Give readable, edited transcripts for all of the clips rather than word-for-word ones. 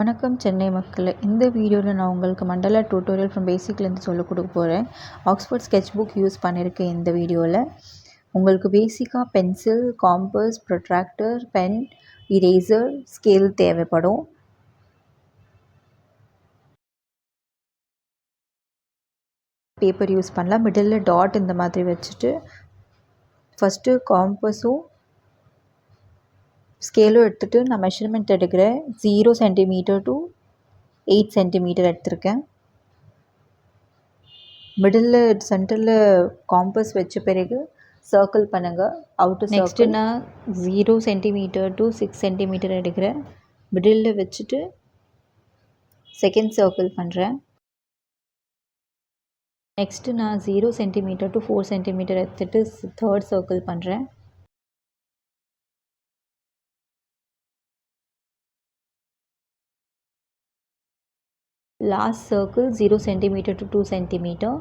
வணக்கம் சென்னை மக்களே. இந்த வீடியோவில் நான் உங்களுக்கு மண்டலா டியூட்டோரியல் ஃப்ரம் பேசிக்லேருந்து சொல்லிக் கொடுக்க போகிறேன். ஆக்ஸ்ஃபோர்ட் ஸ்கெட்ச் புக் யூஸ் பண்ணியிருக்கேன் இந்த வீடியோவில். உங்களுக்கு பேசிக்காக pencil, compass, protractor, pen, eraser, scale தேவைப்படும். பேப்பர் யூஸ் பண்ணலாம். மிடில் டாட் இந்த மாதிரி வச்சுட்டு ஃபஸ்ட்டு காம்பஸும் ஸ்கேலும் எடுத்துகிட்டு நான் மெஷர்மெண்ட் எடுக்கிறேன். 0 சென்டிமீட்டர் டு 8 சென்டிமீட்டர் எடுத்திருக்கேன். மிடில் சென்டரில் காம்பஸ் வச்ச பிறகு சர்க்கிள் பண்ணுங்கள். அவுட்டர் நெக்ஸ்ட்டு நான் 0 சென்டிமீட்டர் டு 6 சென்டிமீட்டர் எடுக்கிறேன். மிடில் வச்சுட்டு செகண்ட் சர்க்கிள் பண்ணுறேன். நெக்ஸ்ட்டு நான் 0 சென்டிமீட்டர் டு 4 சென்டிமீட்டர் எடுத்துகிட்டு தேர்ட் சர்க்கிள் பண்ணுறேன். Last circle 0 centimetre to 2 centimetre.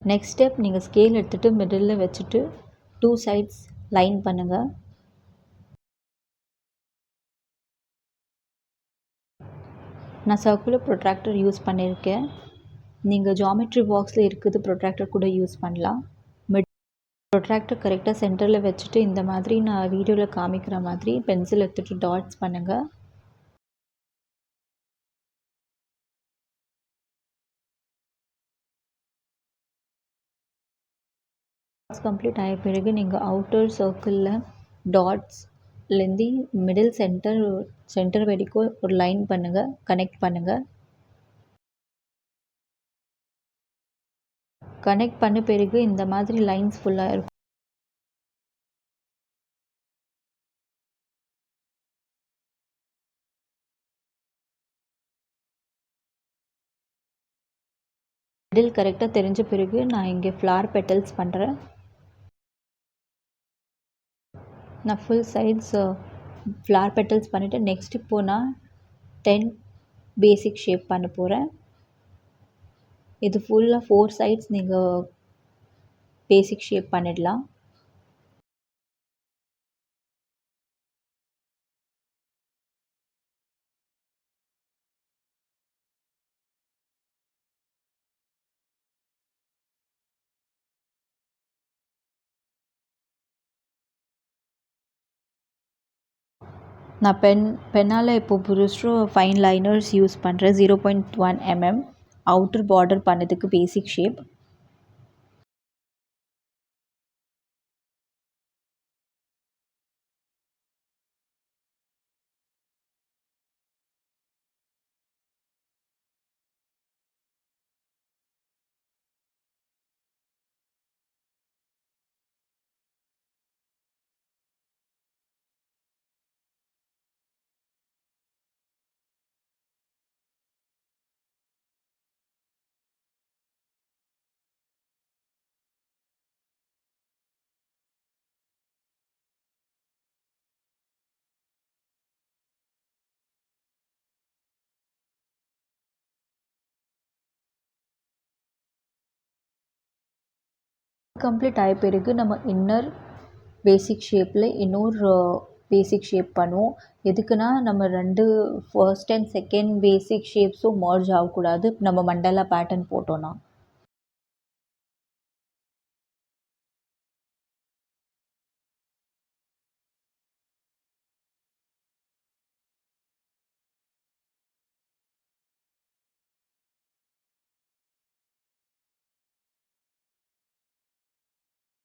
Next step, நீங்கள் ஸ்கேல் எடுத்துகிட்டு மிடில் வச்சுட்டு 2 சைட்ஸ் லைன் பண்ணுங்கள். நான் சர்க்குலர் ப்ரொட்ராக்டர் யூஸ் பண்ணியிருக்கேன். நீங்கள் ஜாமெட்ரி பாக்ஸில் இருக்குது ப்ரொட்ராக்டர் கூட யூஸ் பண்ணலாம். ப்ரொட்ராக்டர் கரெக்டாக சென்டரில் வச்சுட்டு இந்த மாதிரி நான் வீடியோவில் காமிக்கிற மாதிரி பென்சில் எடுத்துகிட்டு டாட்ஸ் பண்ணுங்கள். டாட்ஸ் கம்ப்ளீட் ஆகிய பிறகு நீங்கள் அவுட்டர் சர்க்கிளில் டாட்ஸ்லேருந்து மிடில் சென்டர் வரைக்கும் ஒரு லைன் பண்ணுங்கள், கனெக்ட் பண்ணுங்கள். கனெக்ட் பண்ண பிறகு இந்த மாதிரி லைன்ஸ் ஃபுல்லாக இருக்கும். மிடில் கரெக்டாக தெரிஞ்ச பிறகு நான் இங்கே ஃப்ளார் பெட்டல்ஸ் பண்ணுறேன். நான் ஃபுல் சைட்ஸ் ஃப்ளார் பெட்டல்ஸ் பண்ணிவிட்டு நெக்ஸ்ட் இப்போது நான் 10 பேசிக் ஷேப் பண்ண போகிறேன். இது ஃபுல்லாக 4 சைட்ஸ் நீங்கள் பேசிக் ஷேப் பண்ணிடலாம். நான் பென்னால் இப்போ புதுசு ஃபைன் லைனர்ஸ் யூஸ் பண்ணுறேன். 0.1 mm அவுட்டர் பார்டர் பண்ணதுக்கு பேசிக் ஷேப். கம்ப்ளீட் ஆகிய பிறகு நம்ம இன்னர் பேசிக் ஷேப்பில் இன்னொரு பேசிக் ஷேப் பண்ணுவோம். எதுக்குன்னா நம்ம ஃபர்ஸ்ட் அண்ட் செகண்ட் பேசிக் ஷேப்ஸும் மர்ஜ் ஆகக்கூடாது நம்ம மண்டலா பேட்டர்ன் போட்டோன்னா.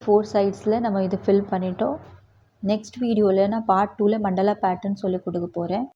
ஃபோர் சைட்ஸில் நம்ம இது ஃபில் பண்ணிட்டோம். நெக்ஸ்ட் வீடியோவில் நான் பார்ட் 2ல் மண்டலா பேட்டர்ன் சொல்லிக் கொடுக்க போகிறேன்.